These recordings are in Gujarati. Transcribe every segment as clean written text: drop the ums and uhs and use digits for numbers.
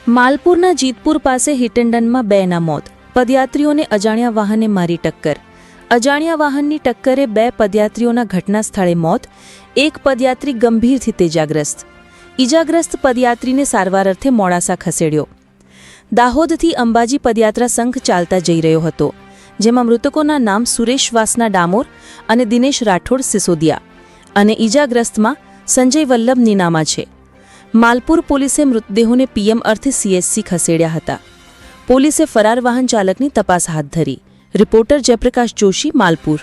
માલપુરના જીતપુર પાસે હિટ એન્ડ રનમાં 2ના મોત. પદયાત્રીઓને અજાણ્યા વાહને મારી ટક્કર. અજાણ્યા વાહનની ટક્કરે 2 પદયાત્રીઓના ઘટના સ્થળે મોત. એક પદયાત્રી ગંભીરથી ઇજાગ્રસ્ત. ઇજાગ્રસ્ત પદયાત્રીને સારવાર અર્થે મોડાસા ખસેડ્યો. દાહોદથી અંબાજી પદયાત્રા સંઘ ચાલતા જઈ રહ્યો હતો, જેમાં મૃતકોના નામ સુરેશ વાસના ડામોર અને દિનેશ રાઠોડ સિસોદિયા અને ઇજાગ્રસ્તમાં સંજય વલ્લભ નીનામા છે. માલપુર પોલીસે મૃતદેહોને પીએમ અર્થે સીએચસી ખસેડ્યા હતા. પોલીસે ફરાર વાહન ચાલકની તપાસ હાથ ધરી. રિપોર્ટર જયપ્રકાશ જોશી, માલપુર.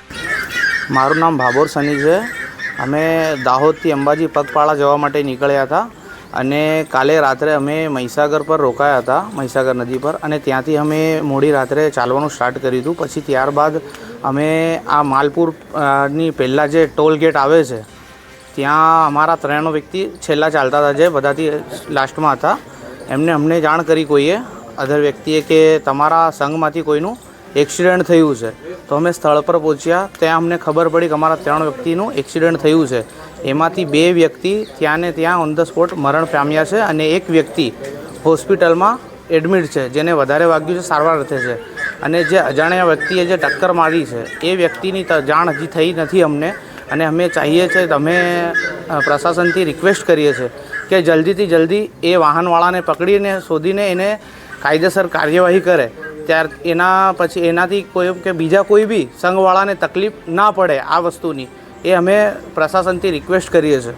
મારું નામ ભાભોર સની છે. અમે દાહોદથી અંબાજી પગપાળા જવા માટે નીકળ્યા હતા અને કાલે રાત્રે અમે મહીસાગર પર રોકાયા હતા, મહીસાગર નદી પર, અને ત્યાંથી અમે મોડી રાત્રે ચાલવાનું સ્ટાર્ટ કર્યું હતું. પછી ત્યારબાદ અમે આ માલપુરની પહેલાં જે ટોલ ગેટ આવે છે ત્યાં અમારા 3 વ્યક્તિ છેલ્લા ચાલતા હતા, જે બધાથી લાસ્ટમાં હતા. અમને જાણ કરી કોઈએ અધર વ્યક્તિએ કે તમારા સંઘમાંથી કોઈનું એક્સિડન્ટ થયું છે. તો અમે સ્થળ પર પહોંચ્યા. ત્યાં અમને ખબર પડી કે અમારા 3 વ્યક્તિનું એક્સિડન્ટ થયું છે. એમાંથી 2 વ્યક્તિ ત્યાં ને ત્યાં ઓન ધ સ્પોટ મરણ પામ્યા છે અને એક વ્યક્તિ હોસ્પિટલમાં એડમિટ છે, જેને વધારે વાગ્યું છે, સારવાર અર્થે છે. અને જે અજાણ્યા વ્યક્તિએ જે ટક્કર મારી છે એ વ્યક્તિની જાણ હજી થઈ નથી અમને. અને અમે ચાહીએ છીએ, અમે પ્રશાસનથી રિક્વેસ્ટ કરીએ છીએ કે જલ્દીથી જલ્દી એ વાહનવાળાને પકડીને શોધીને એને કાયદેસર કાર્યવાહી કરે. એના પછી એનાથી કોઈ કે બીજા કોઈ બી સંઘવાળાને તકલીફ ના પડે આ વસ્તુની, એ અમે પ્રશાસનથી રિક્વેસ્ટ કરીએ છીએ.